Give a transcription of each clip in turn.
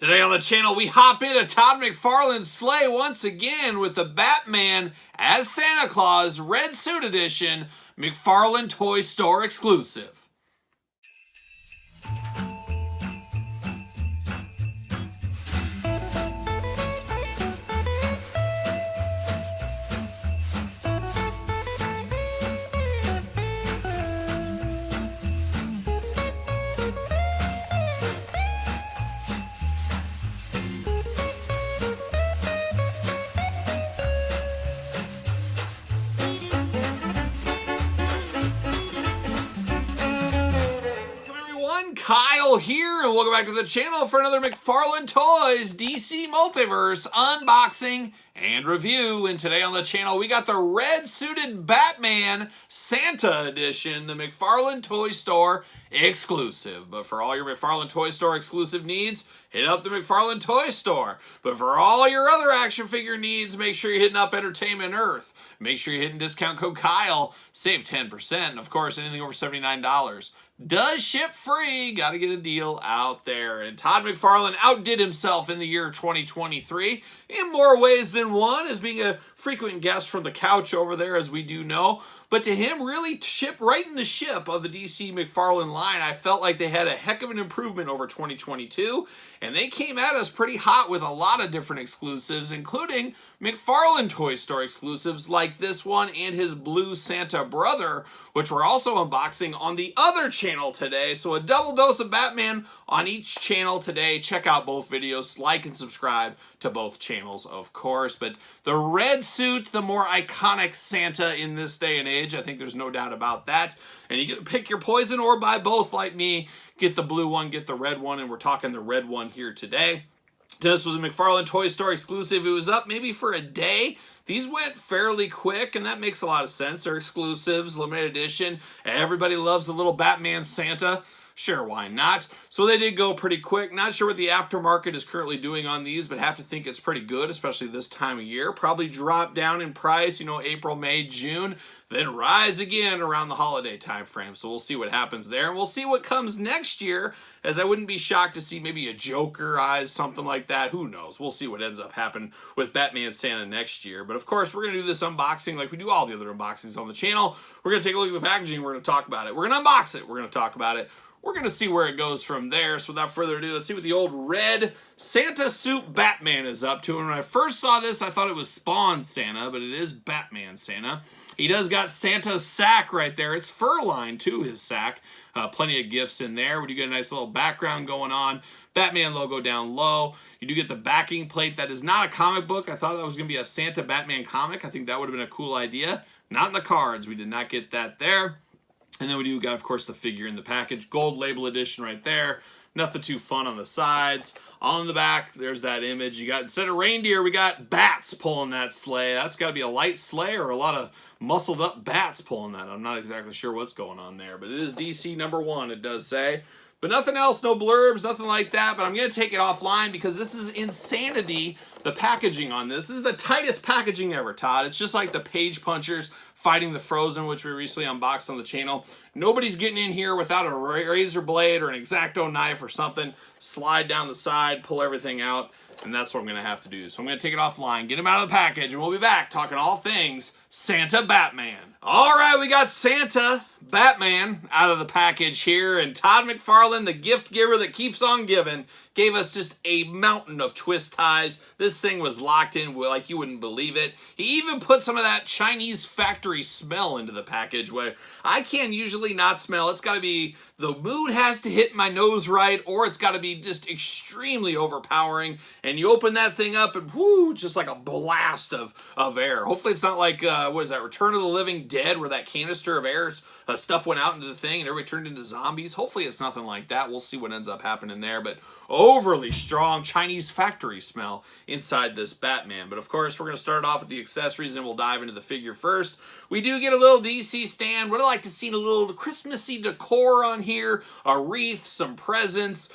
Today on the channel, we hop into Todd McFarlane's sleigh once again with the Batman as Santa Claus Red Suit Edition McFarlane Toy Store exclusive. Kyle here, and welcome back to the channel for another McFarlane Toys DC Multiverse unboxing and review. And today on the channel, we got the red suited Batman Santa Edition, the McFarlane Toy Store exclusive. But for all your McFarlane Toy Store exclusive needs, hit up the McFarlane Toy Store. But for all your other action figure needs, make sure you're hitting up Entertainment Earth. Make sure you're hitting discount code Kyle, save 10%. And of course, anything over $79 does ship free. Got to get a deal out there. And Todd McFarlane outdid himself in the year 2023 in more ways than one, as being a frequent guest from the couch over there, as we do know. But to him, really ship right in the ship of the DC McFarlane line. I felt like they had a heck of an improvement over 2022, and they came at us pretty hot with a lot of different exclusives, including McFarlane Toy Store exclusives like this one and his Blue Santa brother, which we're also unboxing on the other channel today. So a double dose of Batman on each channel today. Check out both videos, like and subscribe to both channels, of course. But the red suit, the more iconic Santa in this day and age, I think there's no doubt about that. And you get to pick your poison or buy both like me. Get the blue one, get the red one, and we're talking the red one here today. This was a McFarlane Toy Store exclusive. It was up maybe for a day. These went fairly quick, and that makes a lot of sense. They're exclusives, limited edition. Everybody loves the little Batman Santa. Sure, why not? So they did go pretty quick. Not sure what the aftermarket is currently doing on these, but have to think it's pretty good, especially this time of year. Probably drop down in price, April, May, June, then rise again around the holiday time frame. So we'll see what happens there. And we'll see what comes next year, as I wouldn't be shocked to see maybe a Joker eyes, something like that. Who knows? We'll see what ends up happening with Batman Santa next year. But of course, we're going to do this unboxing like we do all the other unboxings on the channel. We're going to take a look at the packaging. We're going to talk about it. We're going to unbox it. We're going to talk about it. We're going to see where it goes from there. So without further ado, let's see what the old red Santa suit Batman is up to. And when I first saw this, I thought it was Spawn Santa, but it is Batman Santa. He does got Santa's sack right there. It's fur-lined to his sack. Plenty of gifts in there. We do get a nice little background going on. Batman logo down low. You do get the backing plate. That is not a comic book. I thought that was going to be a Santa Batman comic. I think that would have been a cool idea. Not in the cards. We did not get that there. And then we do got, of course, the figure in the package. Gold label edition right there. Nothing too fun on the sides. On the back, there's that image. You got, instead of reindeer, we got bats pulling that sleigh. That's got to be a light sleigh or a lot of muscled up bats pulling that. I'm not exactly sure what's going on there. But it is DC #1, it does say. But nothing else, no blurbs, nothing like that. But I'm going to take it offline because this is insanity, the packaging on this. This is the tightest packaging ever, Todd. It's just like the Page Punchers fighting the Frozen, which we recently unboxed on the channel. Nobody's getting in here without a razor blade or an X-Acto knife or something. Slide down the side, pull everything out, and that's what I'm going to have to do. So I'm going to take it offline, get him out of the package, and we'll be back talking all things Santa Batman. All right, we got Santa Batman out of the package here, and Todd McFarlane, the gift giver that keeps on giving, gave us just a mountain of twist ties. This thing was locked in like you wouldn't believe it. He even put some of that Chinese factory smell into the package, where I can usually not smell. It's got to be, the mood has to hit my nose right, or it's got to be just extremely overpowering. And you open that thing up and whoo, just like a blast of air. Hopefully it's not like, what is that, Return of the Living Dead, where that canister of air stuff went out into the thing and everybody turned into zombies. Hopefully it's nothing like that. We'll see what ends up happening there. But overly strong Chinese factory smell inside this Batman. But of course, we're going to start off with the accessories and we'll dive into the figure first. We do get a little DC stand. Would have liked to see a little Christmassy decor on here, a wreath, some presents,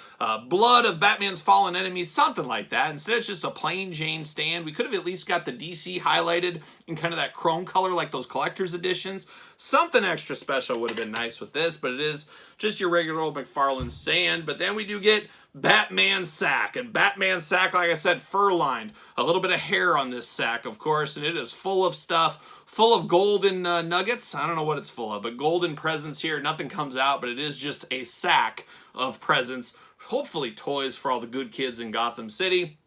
blood of Batman's fallen enemies, something like that. Instead, it's just a plain Jane stand. We could have at least got the DC highlighted in kind of that chrome color like those collector's editions. Something extra special would have been nice with this, but it is just your regular old McFarlane stand. But then we do get Batman sack, and Batman sack, like I said, fur-lined. A little bit of hair on this sack, of course, and it is full of stuff, full of golden nuggets. I don't know what it's full of, but golden presents here. Nothing comes out, but it is just a sack of presents. Hopefully toys for all the good kids in Gotham City.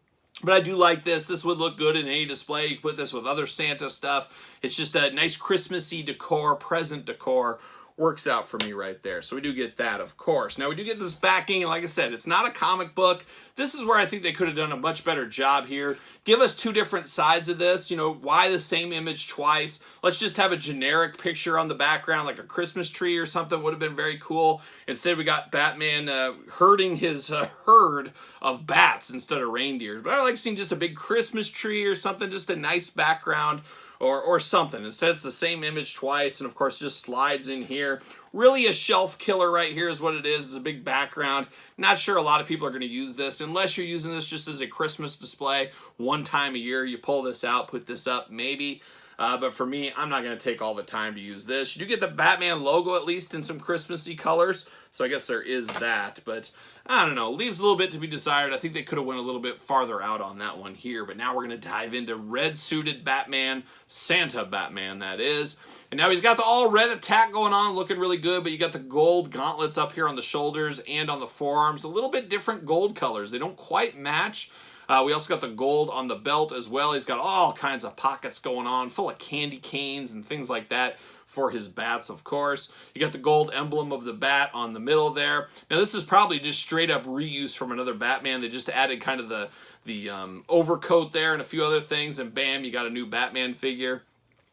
But I do like this. This would look good in any display. You can put this with other Santa stuff. It's just a nice Christmassy decor, present decor. Works out for me right there. So we do get that, of course. Now we do get this backing, and like I said, it's not a comic book. This is where I think they could have done a much better job here. Give us two different sides of this. You know, why the same image twice? Let's just have a generic picture on the background, like a Christmas tree or something. Would have been very cool. Instead, we got Batman herding his herd of bats instead of reindeers. But I like seeing just a big Christmas tree or something, just a nice background. Or something. Instead, it's the same image twice, and of course, just slides in here. Really a shelf killer right here is what it is. It's a big background. Not sure a lot of people are going to use this, unless you're using this just as a Christmas display. One time a year, you pull this out, put this up, maybe. But for me, I'm not going to take all the time to use this. You do get the Batman logo, at least, in some Christmassy colors. So I guess there is that. But I don't know. Leaves a little bit to be desired. I think they could have went a little bit farther out on that one here. But now we're going to dive into red-suited Batman. Santa Batman, that is. And now he's got the all-red attack going on, looking really good. But you got the gold gauntlets up here on the shoulders and on the forearms. A little bit different gold colors. They don't quite match. We also got the gold on the belt as well. He's got all kinds of pockets going on, full of candy canes and things like that for his bats, of course. You got the gold emblem of the bat on the middle there. Now, this is probably just straight up reuse from another Batman. They just added kind of the overcoat there and a few other things, and bam, you got a new Batman figure.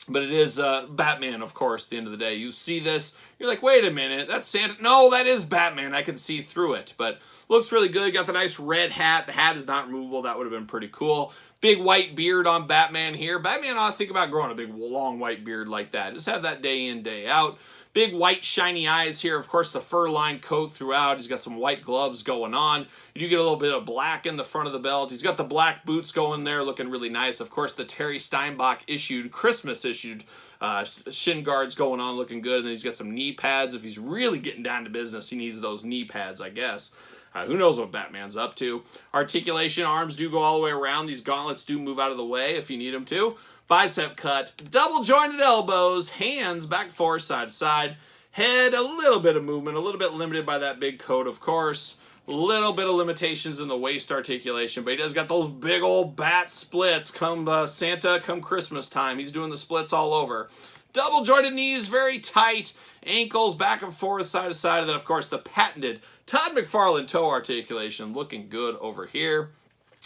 But it is Batman, of course, at the end of the day. You see this, you're like, wait a minute, that's Santa. No, that is Batman. I can see through it. But looks really good. Got the nice red hat. The hat is not removable. That would have been pretty cool. Big white beard on Batman here. Batman ought to think about growing a big, long white beard like that. Just have that day in, day out. Big white shiny eyes here. Of course, the fur-lined coat throughout. He's got some white gloves going on. You do get a little bit of black in the front of the belt. He's got the black boots going there, looking really nice. Of course, the Terry Steinbach Christmas issued shin guards going on, looking good. And then he's got some knee pads. If he's really getting down to business, he needs those knee pads, I guess. Who knows what Batman's up to. Articulation, arms do go all the way around. These gauntlets do move out of the way if you need them to. Bicep cut, double jointed elbows, hands back forth, side to side. Head, a little bit of movement, a little bit limited by that big coat, of course. A little bit of limitations in the waist articulation, but he does got those big old bat splits come Santa, come Christmas time. He's doing the splits all over. Double jointed knees, very tight. Ankles back and forth, side to side. And then, of course, the patented Todd McFarlane toe articulation looking good over here.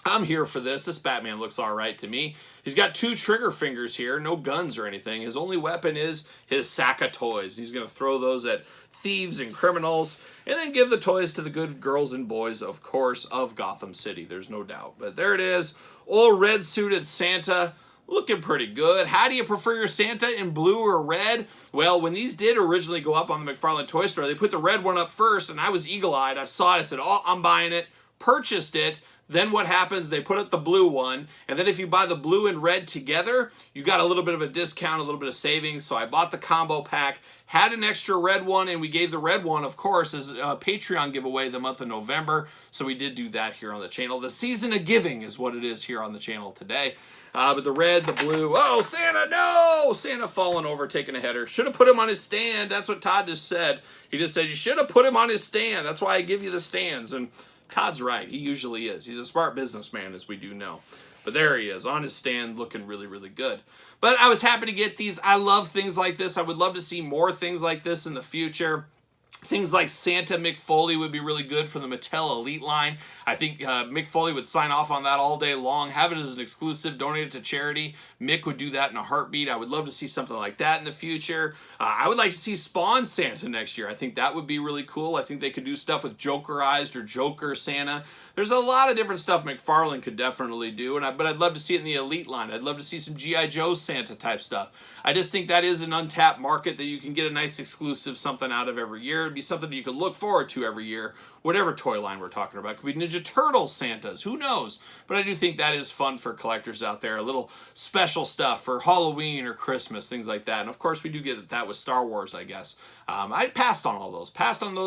I'm here for this. This Batman looks all right to me. He's got two trigger fingers here, no guns or anything. His only weapon is his sack of toys. He's going to throw those at thieves and criminals and then give the toys to the good girls and boys, of course, of Gotham City. There's no doubt. But there it is. Old red-suited Santa. Looking pretty good. How do you prefer your Santa, in blue or red? Well, when these did originally go up on the McFarlane Toy Store, they put the red one up first, and I was eagle-eyed. I saw it. I said, oh, I'm buying it. Purchased it. Then what happens, they put up the blue one, and then if you buy the blue and red together, you got a little bit of a discount, a little bit of savings. So I bought the combo pack, had an extra red one, and we gave the red one, of course, as a Patreon giveaway the month of November. So we did do that here on the channel. The season of giving is what it is here on the channel today. But the red, the blue, oh, Santa, no! Santa falling over, taking a header. Should have put him on his stand. That's what Todd just said. He just said, you should have put him on his stand. That's why I give you the stands. And Todd's right. He usually is. He's a smart businessman, as we do know. But there he is, on his stand, looking really, really good. But I was happy to get these. I love things like this. I would love to see more things like this in the future. Things like Santa McFoley would be really good for the Mattel Elite line. I think Mick Foley would sign off on that all day long. Have it as an exclusive, donate it to charity. Mick would do that in a heartbeat. I would love to see something like that in the future. I would like to see Spawn Santa next year. I think that would be really cool. I think they could do stuff with Jokerized or Joker Santa. There's a lot of different stuff McFarlane could definitely do, but I'd love to see it in the Elite line. I'd love to see some G.I. Joe Santa type stuff. I just think that is an untapped market that you can get a nice exclusive something out of every year. It'd be something that you can look forward to every year whatever toy line we're talking about. It could be Ninja Turtle Santas, who knows? But I do think that is fun for collectors out there, a little special stuff for Halloween or Christmas, things like that. And of course we do get that with Star Wars, I guess. I passed on all those.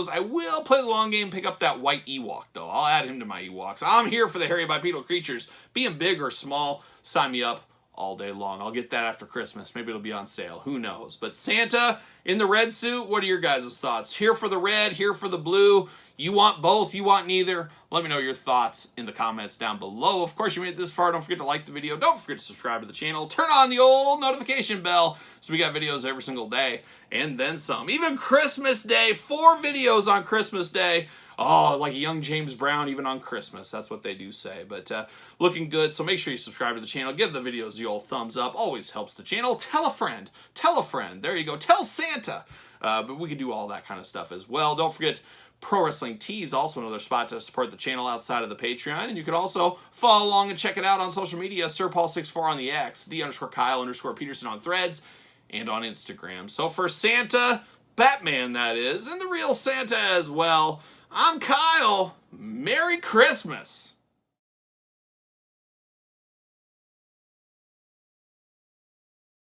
I will play the long game, pick up that white Ewok though. I'll add him to my Ewoks. I'm here for the hairy bipedal creatures. Being big or small, sign me up all day long. I'll get that after Christmas. Maybe it'll be on sale. Who knows? But Santa in the red suit, what are your guys' thoughts? Here for the red, here for the blue. You want both, you want neither. Let me know your thoughts in the comments down below. Of course, you made it this far. Don't forget to like the video. Don't forget to subscribe to the channel. Turn on the old notification bell so we got videos every single day and then some. Even Christmas Day, 4 videos on Christmas Day. Oh, like a young James Brown, even on Christmas. That's what they do say. But looking good, so make sure you subscribe to the channel. Give the videos the old thumbs up. Always helps the channel. Tell a friend. Tell a friend. There you go. Tell Santa. But we can do all that kind of stuff as well. Don't forget, Pro Wrestling Tees, also another spot to support the channel outside of the Patreon. And you can also follow along and check it out on social media. SirPaul64 on the X, _Kyle_Peterson on Threads, and on Instagram. So for Santa, Batman that is, and the real Santa as well, I'm Kyle. Merry Christmas.